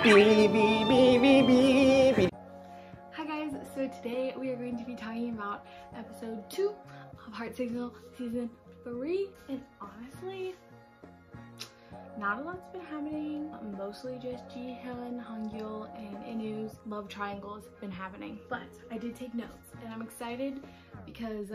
Hi guys, so today we are going to be talking about episode 2 of Heartsignal season 3, and honestly, not a lot's been happening. Mostly just Jihyun, Hangul, and Inu's love triangles have been happening. But I did take notes, and I'm excited because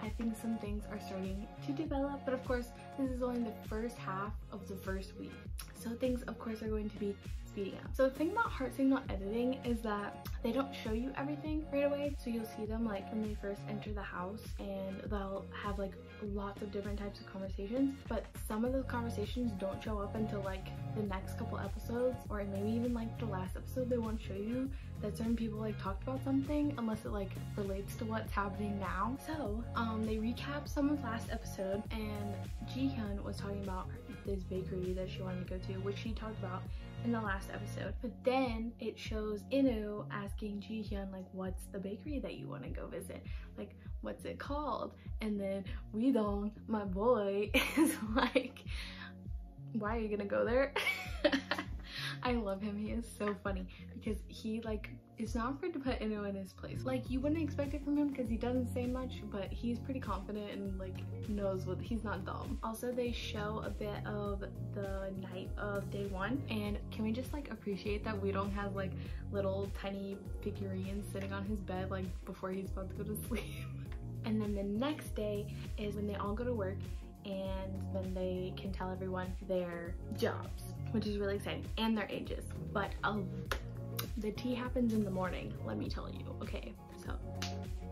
I think some things are starting to develop. But of course, this is only the first half of the first week, so things of course are going to be speeding up. So the thing about Heartsignal editing is that they don't show you everything right away. So you'll see them like when they first enter the house, and they'll have like lots of different types of conversations, but some of those conversations don't show up until like the next couple episodes, or maybe even like the last episode. They won't show you that certain people like talked about something unless it like relates to what's happening now. So they recap some of last episode, and Jihyun was talking about this bakery that she wanted to go to, which she talked about in the last episode. But then it shows Inu asking Jihyun like, what's the bakery that you want to go visit, like what's it called? And then Weedong, my boy, is like, why are you gonna go there? I love him. He is so funny because he like is not afraid to put Inu in his place. Like, you wouldn't expect it from him because he doesn't say much, but he's pretty confident and like knows what, he's not dumb. Also, they show a bit of the night of day 1, and can we just like appreciate that Weedong has like little tiny figurines sitting on his bed like before he's about to go to sleep. And then the next day is when they all go to work, and then they can tell everyone their jobs, which is really exciting, and their ages. But the tea happens in the morning, let me tell you. Okay, so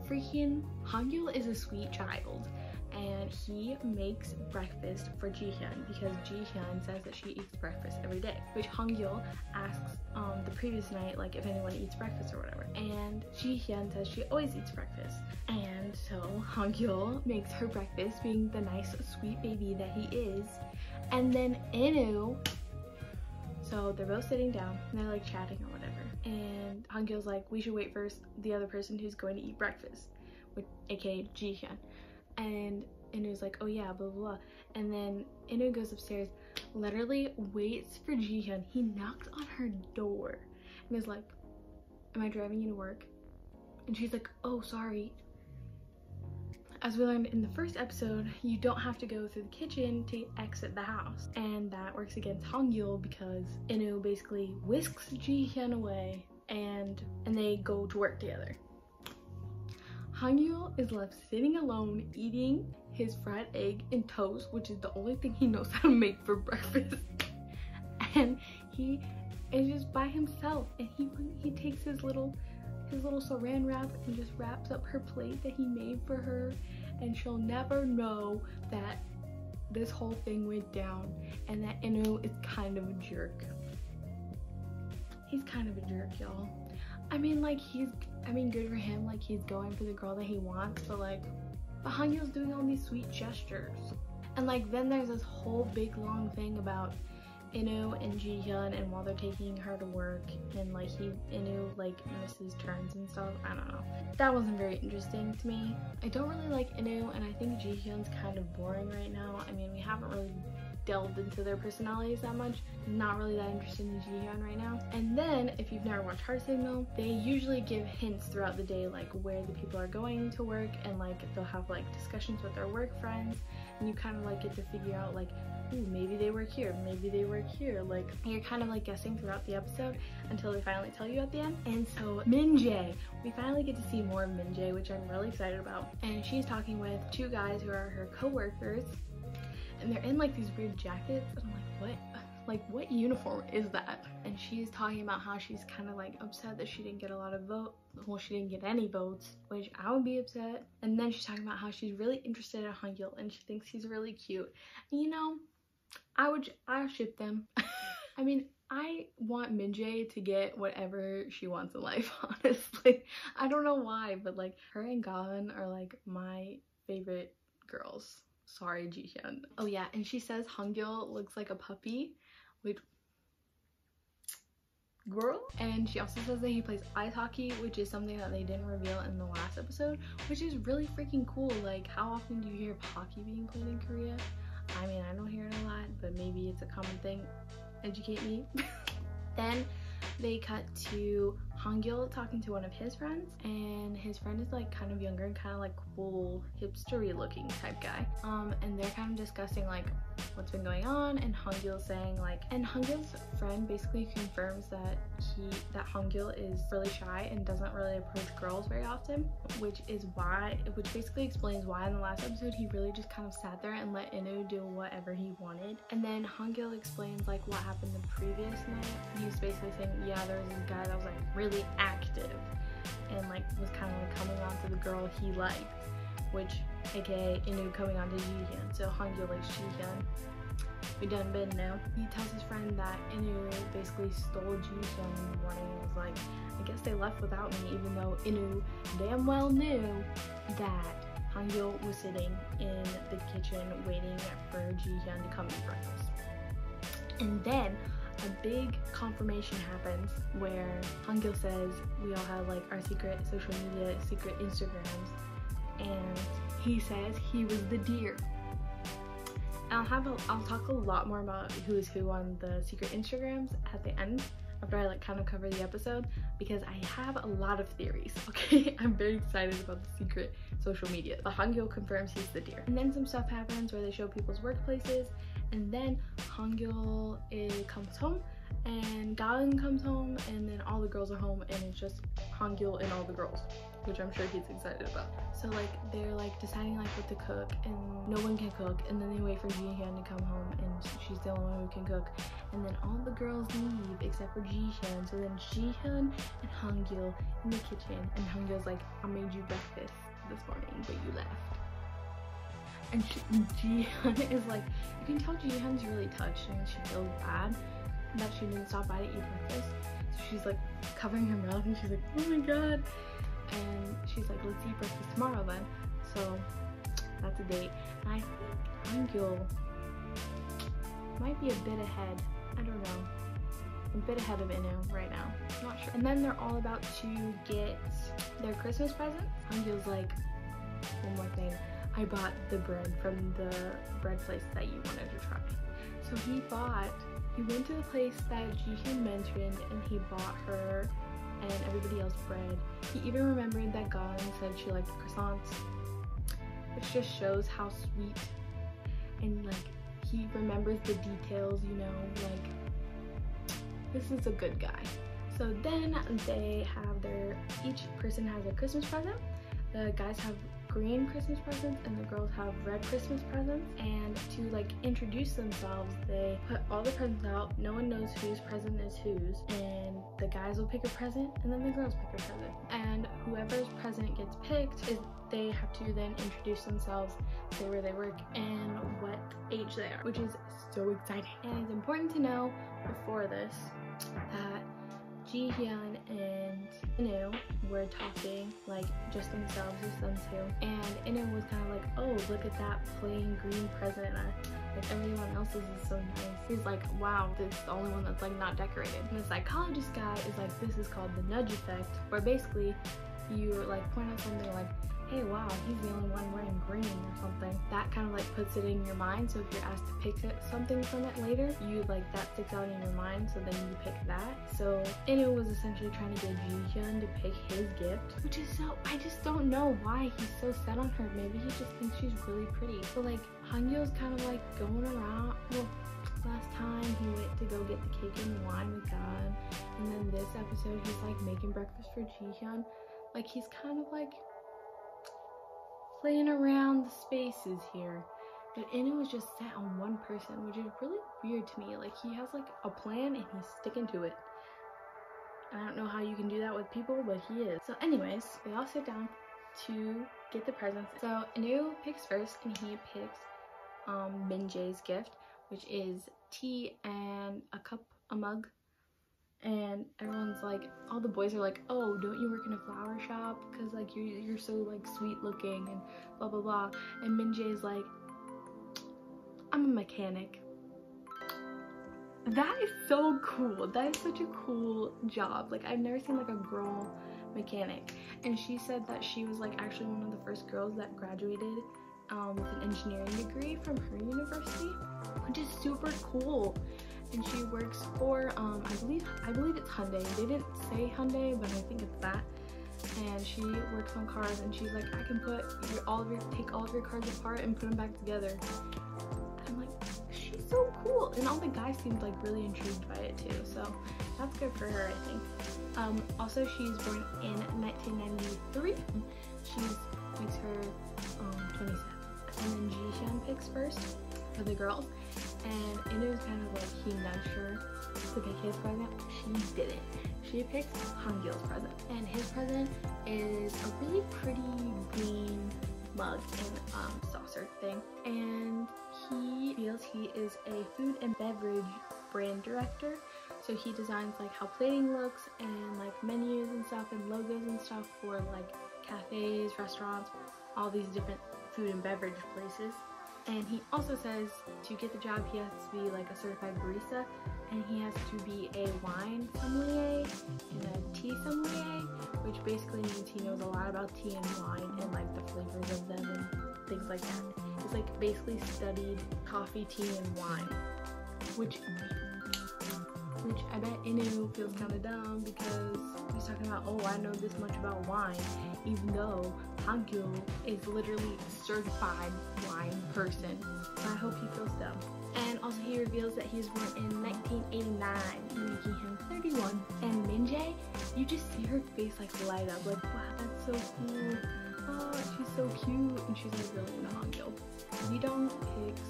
freaking Hangul is a sweet child, and he makes breakfast for Jihyun because Jihyun says that she eats breakfast every day, which Hangul asks the previous night like if anyone eats breakfast or whatever, and Jihyun says she always eats breakfast. And so Hangul makes her breakfast, being the nice sweet baby that he is. And then Inu, so they're both sitting down and they're like chatting or whatever, and Hangul's like, we should wait for the other person who's going to eat breakfast, which aka Jihyun. And Inu's like, oh yeah, blah blah blah. And then Inu goes upstairs, literally waits for Jihyun. He knocks on her door and is like, am I driving you to work? And she's like, oh sorry. As we learned in the first episode, you don't have to go through the kitchen to exit the house, and that works against Hangul because Inu basically whisks Jihyun away, and they go to work together. Hangul is left sitting alone eating his fried egg and toast, which is the only thing he knows how to make for breakfast. And he is just by himself, and he takes his little saran wrap and just wraps up her plate that he made for her, and she'll never know that this whole thing went down and that Inu is kind of a jerk. He's kind of a jerk, y'all. I mean, like, good for him, like he's going for the girl that he wants, but Hangul's doing all these sweet gestures. And like then there's this whole big long thing about Inu and Jihyun, and while they're taking her to work, and like Inu like misses turns and stuff. I don't know. That wasn't very interesting to me. I don't really like Inu, and I think Jihyun's kind of boring right now. I mean, we haven't really delved into their personalities that much. Not really that interested in Jihyun right now. And then if you've never watched Heartsignal, they usually give hints throughout the day like where the people are going to work, and like they'll have like discussions with their work friends, and you kind of like get to figure out like, ooh, maybe they work here, maybe they work here. Like, you're kind of like guessing throughout the episode until they finally tell you at the end. And so Minjae, we finally get to see more of Minjae, which I'm really excited about. And she's talking with 2 guys who are her co-workers, and they're in like these weird jackets, and I'm like, what? Like, what uniform is that? And she's talking about how she's kind of like upset that she didn't get a lot of votes. Well, she didn't get any votes, which I would be upset. And then she's talking about how she's really interested in Hangul, and she thinks he's really cute. And, you know, I'll ship them. I mean, I want Minjae to get whatever she wants in life, honestly. I don't know why, but like her and Gahan are like my favorite girls. Sorry, Jihyun. Oh yeah, and she says Hangul looks like a puppy. Wait, girl? And she also says that he plays ice hockey, which is something that they didn't reveal in the last episode, which is really freaking cool. Like, how often do you hear hockey being played in Korea? I mean, I don't hear it a lot, but maybe it's a common thing. Educate me. Then they cut to Hangil talking to one of his friends, and his friend is like kind of younger and kind of like cool, hipstery looking type guy. And they're kind of discussing like what's been going on, and Hangil saying like, and Hangil's friend basically confirms that Hangil is really shy and doesn't really approach girls very often, which basically explains why in the last episode he really just kind of sat there and let Inu do whatever he wanted. And then Hangil explains like what happened the previous night. He was basically saying, yeah, there was this guy that was like really active and like was kind of like coming on to the girl he liked, which aka Inu coming on to Jihyun. So Hangil likes Jihyun. We done been now. He tells his friend that Inu basically stole Jihyun in the morning and was like, I guess they left without me, even though Inu damn well knew that Hangil was sitting in the kitchen waiting for Jihyun to come eat breakfast. And then a big confirmation happens where Hangil says we all have like our secret social media, secret Instagrams, and he says he was the deer. I'll talk a lot more about who is who on the secret Instagrams at the end after I like kind of cover the episode, because I have a lot of theories, okay? I'm very excited about the secret social media. The Hangil confirms he's the deer. And then some stuff happens where they show people's workplaces, and then Hangil comes home, and Gaeun comes home, and then all the girls are home, and it's just Hangil and all the girls, which I'm sure he's excited about. So like they're like deciding like what to cook, and no one can cook, and then they wait for Jihyun to come home, and she's the only one who can cook, and then all the girls leave except for Jihyun. So then Jihyun and Hangil in the kitchen, and Hangil's like, I made you breakfast this morning, but you left. And Jihyun is like, you can tell Jihyun's really touched and she feels bad that she didn't stop by to eat breakfast. So she's like covering her mouth and she's like, oh my god. And she's like, let's eat breakfast tomorrow then. So that's a date. And I think Hangil might be a bit ahead. I don't know. A bit ahead of Inu right now. I'm not sure. And then they're all about to get their Christmas presents. Hangil's like, one more thing. I bought the bread from the bread place that you wanted to try. So he went to the place that Jihyun mentioned, and he bought her and everybody else bread. He even remembered that Gaeun said she liked croissants, which just shows how sweet, and like he remembers the details, you know, like this is a good guy. So then they have each person has a Christmas present. The guys have green Christmas presents and the girls have red Christmas presents, and to like introduce themselves they put all the presents out. No one knows whose present is whose, and the guys will pick a present and then the girls pick a present, and whoever's present gets picked they have to then introduce themselves, say where they work and what age they are, which is so exciting. And it's important to know before this that Jihyun and Inu were talking like just themselves, just them two, and Inu was kind of like, oh, look at that plain green present, like everyone else's is so nice. He's like, wow, this is the only one that's like not decorated. And the psychologist guy is like, this is called the nudge effect, where basically you like point out something like, hey, wow, he's the only one wearing green or something. That kind of like puts it in your mind, so if you're asked to pick something from it later, you like that sticks out in your mind, so then you pick that. So Inu was essentially trying to get Jihyun to pick his gift, which is so, I just don't know why he's so set on her. Maybe he just thinks she's really pretty. So like Hangil's kind of like going around, well, last time he went to go get the cake and wine with God, and then this episode he's like making breakfast for Jihyun. Like he's kind of like playing around the spaces here, but Inu is just set on one person, which is really weird to me. Like he has like a plan and he's sticking to it. I don't know how you can do that with people, but he is. So anyways, they all sit down to get the presents. So Inu picks first, and he picks Minjae's gift, which is tea and a mug. And everyone's like, all the boys are like, oh, don't you work in a flower shop? Because like you're so like sweet looking and blah blah blah. And Minjae's like, I'm a mechanic. That is so cool. That is such a cool job. Like I've never seen like a girl mechanic. And she said that she was like actually one of the first girls that graduated with an engineering degree from her university, which is super cool. and she works for I believe it's Hyundai. They didn't say Hyundai, but I think it's that. And she works on cars, and she's like, I can put take all of your cars apart and put them back together. I'm like, she's so cool, and all the guys seemed like really intrigued by it too, so that's good for her, I think. Also, she's born in 1993. She makes her 27. And then Jihyun picks first for the girls, and it was kind of like he nudged her to pick his present. She didn't. She picks Hangil's present, and his present is a really pretty green mug and saucer thing, and he feels he is a food and beverage brand director. So he designs like how plating looks and like menus and stuff and logos and stuff for like cafes, restaurants, all these different food and beverage places. And he also says to get the job he has to be like a certified barista, and he has to be a wine sommelier and a tea sommelier, which basically means he knows a lot about tea and wine and like the flavors of them and things like that. He's like basically studied coffee, tea, and wine, which I bet Inu feels kind of dumb because he's talking about, oh, I know this much about wine, even though Hangil is literally a certified wine person. So I hope he feels dumb. And also he reveals that he was born in 1989, making him 31. And Minjae, you just see her face like light up, like, wow, that's so cool. Oh, she's so cute. And she's like really into Hangil. Widong picks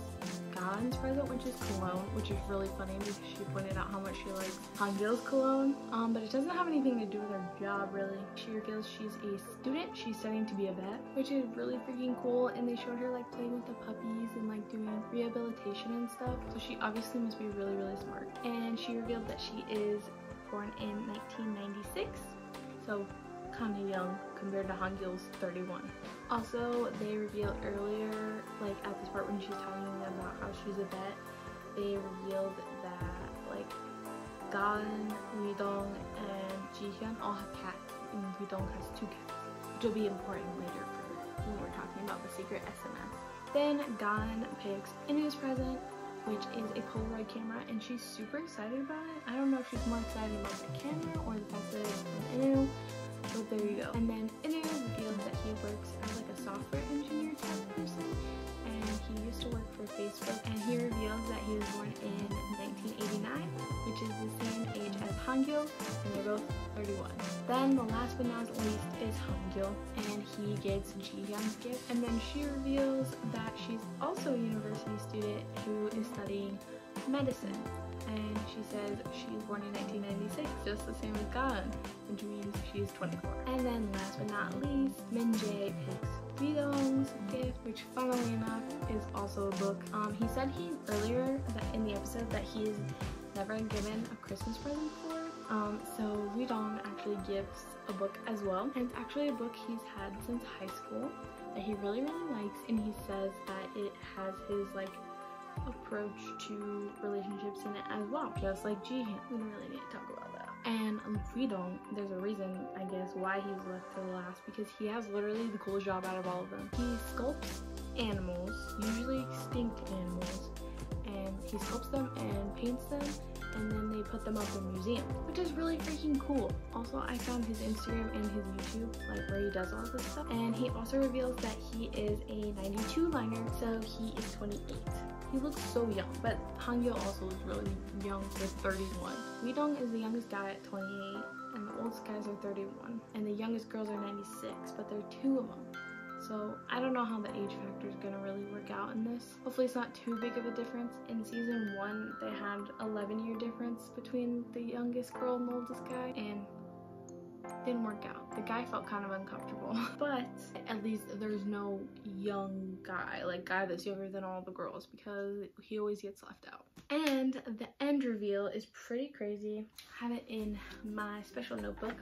Gan's present, which is cologne, which is really funny because she pointed out how much she likes Hangil's cologne, but it doesn't have anything to do with her job really. She reveals she's a student, she's studying to be a vet, which is really freaking cool, and they showed her like playing with the puppies and like doing rehabilitation and stuff, so she obviously must be really, really smart. And she revealed that she is born in 1996, so kind of young compared to Hangil's 31. Also, they revealed earlier, like at this part when she's talking about how she's a vet, they revealed that like Gan, Widong, and Jihyun all have cats, and Widong has 2 cats, which will be important later for when we're talking about the secret SNS. Then Gan picks Inu's present, which is a Polaroid camera, and she's super excited about it. I don't know if she's more excited about the camera or the fact that it's from Inu, but there you go. And then Inu reveals that he works as like a software engineer type person, and he used to work for Facebook, and he reveals that he was born in 1989, which is the same age as Hangil, and they're both 31. Then the last but not least is Hangil, and he gives Jihyun's gift, and then she reveals that she's also a university student who is studying medicine. And she says she's born in 1996, just the same as Gan, which means she's 24. And then last but not least, Minjae picks Widong's gift, which funnily enough is also a book. He said earlier that in the episode that he's never given a Christmas present before. So Widong actually gives a book as well, and it's actually a book he's had since high school that he really, really likes, and he says that it has his like approach to relationships in it as well, just like Jihyun. We don't really need to talk about that. And Widong, there's a reason, I guess, why he's left to the last, because he has literally the coolest job out of all of them. He sculpts animals, usually extinct animals, and he sculpts them and paints them, and then they put them up in museums, which is really freaking cool. Also, I found his Instagram and his YouTube, like where he does all this stuff, and he also reveals that he is a 92 liner, so he is 28. He looks so young, but Hangil also looks really young with 31. Widong is the youngest guy at 28, and the oldest guys are 31, and the youngest girls are 96, but there are 2 of them. So I don't know how the age factor is gonna really work out in this. Hopefully it's not too big of a difference. In season 1, they had 11-year difference between the youngest girl and the oldest guy, and didn't work out. The guy felt kind of uncomfortable, but at least there's no young guy, like guy that's younger than all the girls, because he always gets left out. And the end reveal is pretty crazy. I have it in my special notebook.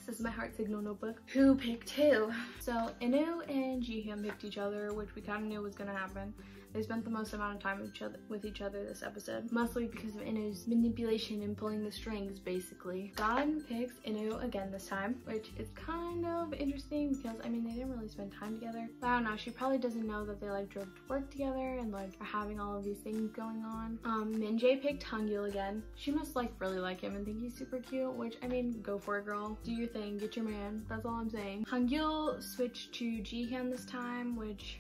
This is my heart signal notebook. Who picked who? So Inu and Jihyun picked each other, which we kind of knew was gonna happen. They spent the most amount of time with each other this episode, mostly because of Inu's manipulation and pulling the strings, basically. God picks Inu again this time, which is kind of interesting because, I mean, they didn't really spend time together. But I don't know, she probably doesn't know that they like drove to work together and like are having all of these things going on. Minjae picked Hangul again. She must like really like him and think he's super cute, which, I mean, go for it, girl. Do your thing, get your man. That's all I'm saying. Hangul switched to Jihyun this time, which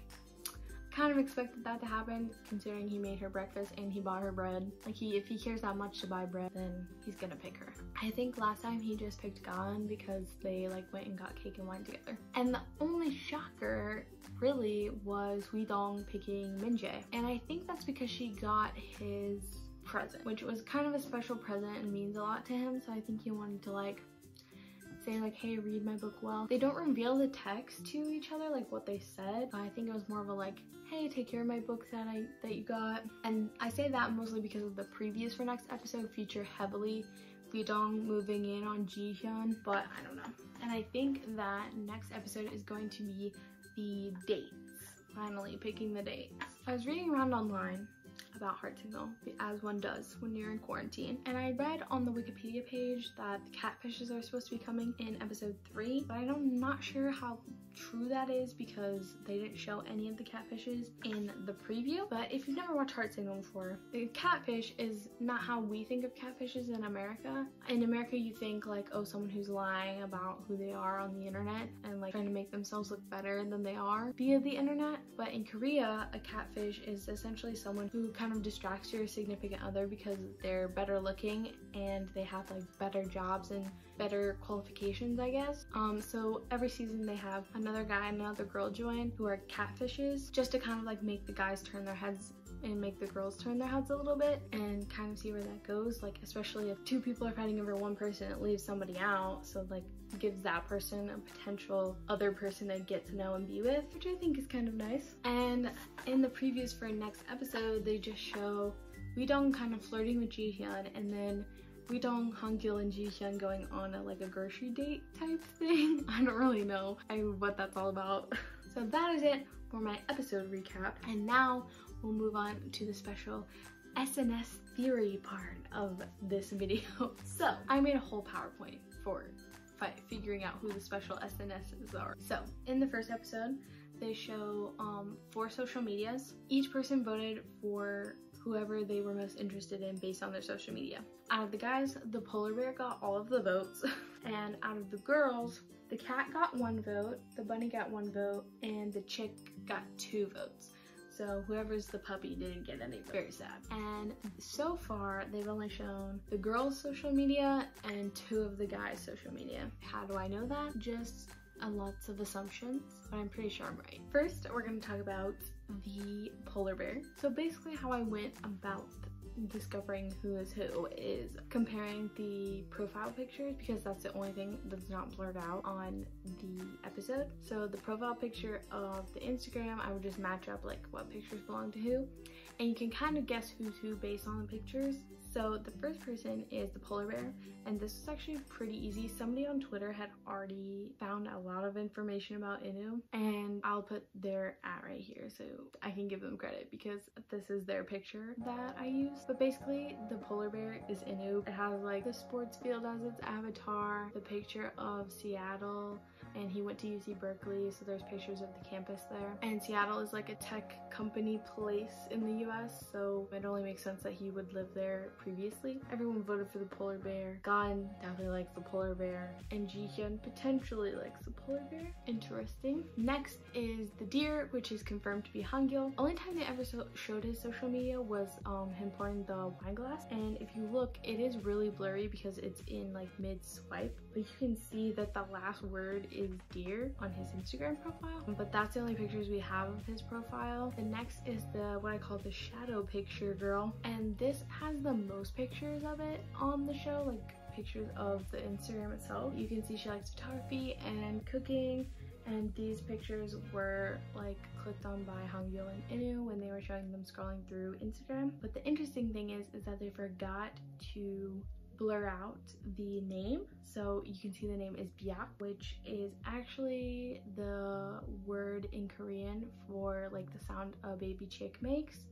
kind of expected that to happen considering he made her breakfast and he bought her bread. Like, if he cares that much to buy bread, then he's gonna pick her. I think last time he just picked Gan because they like went and got cake and wine together. And the only shocker really was Weedong picking Minjae, and I think that's because she got his present, which was kind of a special present and means a lot to him, so I think he wanted to like say like, hey, read my book well. They don't reveal the text to each other, like what they said, but I think it was more of a like, hey, take care of my books that you got. And I say that mostly because of the previews for next episode feature heavily Weedong moving in on Jihyun, but I don't know. And I think that next episode is going to be the dates. Finally picking the dates. I was reading around online about Heartsignal, as one does when you're in quarantine, and I read on the Wikipedia page that the catfishes are supposed to be coming in episode 3, but I'm not sure how true that is because they didn't show any of the catfishes in the preview. But if you've never watched Heartsignal before, the catfish is not how we think of catfishes in America. In America, you think like, oh, someone who's lying about who they are on the internet and like trying to make themselves look better than they are via the internet. But in Korea, a catfish is essentially someone who kind of distracts your significant other because they're better looking and they have like better jobs and better qualifications, I guess. So every season they have another guy and another girl join who are catfishes, just to kind of like make the guys turn their heads and make the girls turn their heads a little bit and kind of see where that goes. Like, especially if two people are fighting over one person, it leaves somebody out, so like gives that person a potential other person to get to know and be with, which I think is kind of nice. And in the previews for next episode, they just show Weedong kind of flirting with Jihyun, and then Weedong, Hangul, and Jihyun going on a grocery date type thing. I don't really know what that's all about. So that is it for my episode recap, and now we'll move on to the special SNS theory part of this video. So I made a whole PowerPoint for figuring out who the special SNSs are. So in the first episode, they show 4 social medias. Each person voted for whoever they were most interested in based on their social media. Out of the guys, the polar bear got all of the votes, and out of the girls, the cat got 1 vote, the bunny got 1 vote, and the chick got 2 votes. So whoever's the puppy didn't get any. Very sad. And so far, they've only shown the girls' social media and 2 of the guys' social media. How do I know that? Just lots of assumptions, but I'm pretty sure I'm right. First, we're going to talk about the polar bear. So basically how I went about discovering who is who is comparing the profile pictures, because that's the only thing that's not blurred out on the episode. So the profile picture of the Instagram, I would just match up like what pictures belong to who, and you can kind of guess who's who based on the pictures. So the first person is the polar bear, and this is actually pretty easy. Somebody on Twitter had already found a lot of information about Inu, and I'll put their @ right here so I can give them credit because this is their picture that I used. But basically, the polar bear is Inu. It has like the sports field as its avatar, the picture of Seattle, and he went to UC Berkeley, so there's pictures of the campus there. And Seattle is like a tech company place in the US, so it only makes sense that he would live there previously. Everyone voted for the polar bear. Gan definitely likes the polar bear, and Jihyun potentially likes the polar bear. Interesting. Next is the deer, which is confirmed to be Hangul. Only time they ever showed his social media was him pouring the wine glass, and if you look, it is really blurry because it's in like mid swipe, but you can see that the last word is deer on his Instagram profile. But that's the only pictures we have of his profile. The next is what I call the shadow picture girl, and this has the most pictures of it on the show, like pictures of the Instagram itself. You can see she likes photography and cooking, and these pictures were like clicked on by Hangul and Inu when they were showing them scrolling through Instagram. But the interesting thing is that they forgot to blur out the name, so you can see the name is Byak, which is actually the word in Korean for like the sound a baby chick makes.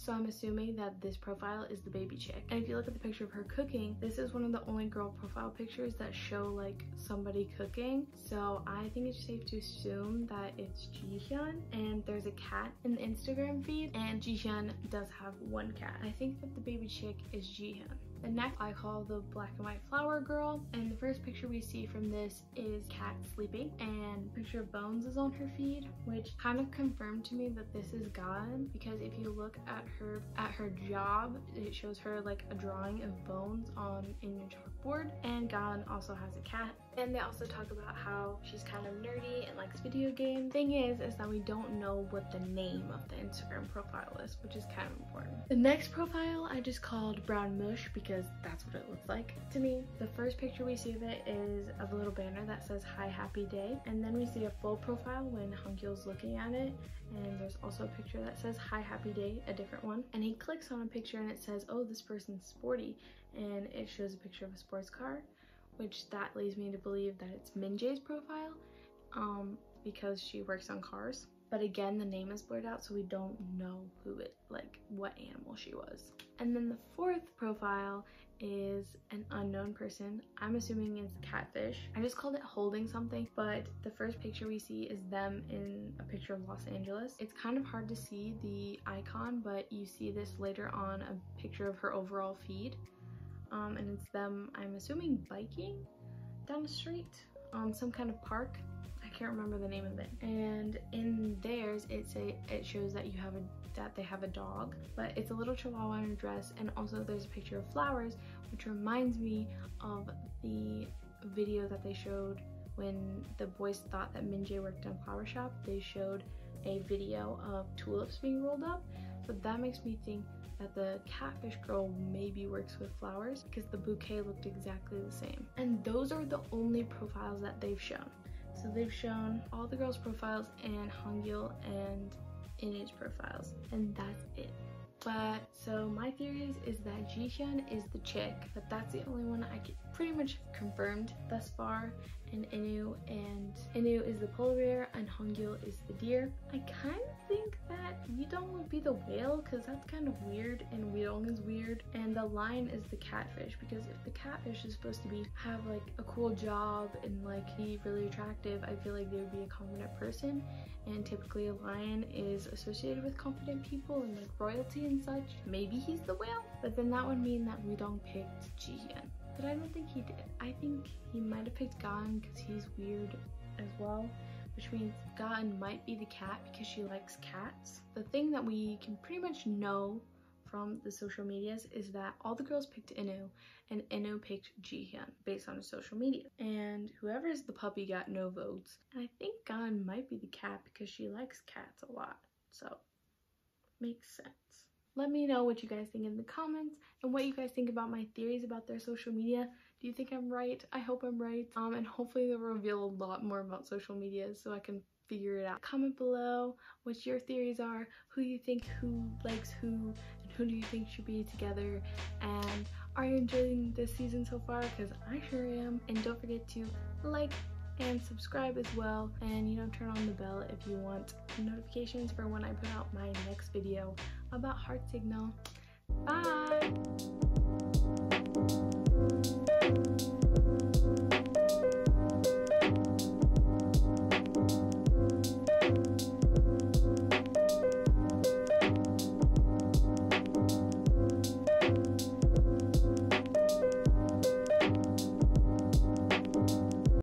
So I'm assuming that this profile is the baby chick. And if you look at the picture of her cooking, this is one of the only girl profile pictures that show like somebody cooking. So I think it's safe to assume that it's Jihyun. And there's a cat in the Instagram feed, and Jihyun does have one cat. I think that the baby chick is Jihyun. The next I call the black and white flower girl, and the first picture we see from this is Kat sleeping, and a picture of Bones is on her feed, which kind of confirmed to me that this is Gan, because if you look at her job, it shows her like a drawing of Bones in your chalkboard, and Gan also has a cat. And they also talk about how she's kind of nerdy and likes video games. Thing is that we don't know what the name of the Instagram profile is, which is kind of important. The next profile I just called Brown Mush because that's what it looks like to me. The first picture we see of it is of a little banner that says "Hi Happy Day," and then we see a full profile when Hongil's looking at it, and there's also a picture that says "Hi Happy Day," a different one, and he clicks on a picture and it says, "Oh, this person's sporty," and it shows a picture of a sports car, which that leads me to believe that it's Minjae's profile because she works on cars. But again, the name is blurred out, so we don't know what animal she was. And then the fourth profile is an unknown person. I'm assuming it's catfish. I just called it holding something, but the first picture we see is them in a picture of Los Angeles. It's kind of hard to see the icon, but you see this later on a picture of her overall feed. And it's them, I'm assuming, biking down the street, some kind of park. I can't remember the name of it. And in theirs, it shows that they have a dog, but it's a little chihuahua in a dress, and also there's a picture of flowers, which reminds me of the video that they showed when the boys thought that Minjae worked in a flower shop. They showed a video of tulips being rolled up, so that makes me think that the catfish girl maybe works with flowers because the bouquet looked exactly the same. And those are the only profiles that they've shown. So they've shown all the girls' profiles and Hongil and Innie's profiles, and that's it. But so my theories is that Jihyun is the chick, but that's the only one I can pretty much confirmed thus far. And Inu is the polar bear, and Hongil is the deer. I kind of think that Widong would be the whale because that's kind of weird, and Widong is weird. And the lion is the catfish, because if the catfish is supposed to have like a cool job and like be really attractive, I feel like they would be a confident person. And typically a lion is associated with confident people and like royalty and such. Maybe he's the whale, but then that would mean that Widong picked Jihyun. But I don't think he did. I think he might have picked Gan because he's weird as well, which means Gan might be the cat because she likes cats. The thing that we can pretty much know from the social medias is that all the girls picked Inu, and Inu picked Jihyun based on his social media. And whoever's the puppy got no votes. And I think Gan might be the cat because she likes cats a lot. So, makes sense. Let me know what you guys think in the comments and what you guys think about my theories about their social media. Do you think I'm right? I hope I'm right. And hopefully they'll reveal a lot more about social media so I can figure it out. Comment below what your theories are, who you think who likes who, and who do you think should be together, and are you enjoying this season so far? Because I sure am. And don't forget to like and subscribe as well, and turn on the bell if you want notifications for when I put out my next video about Heart Signal. Bye!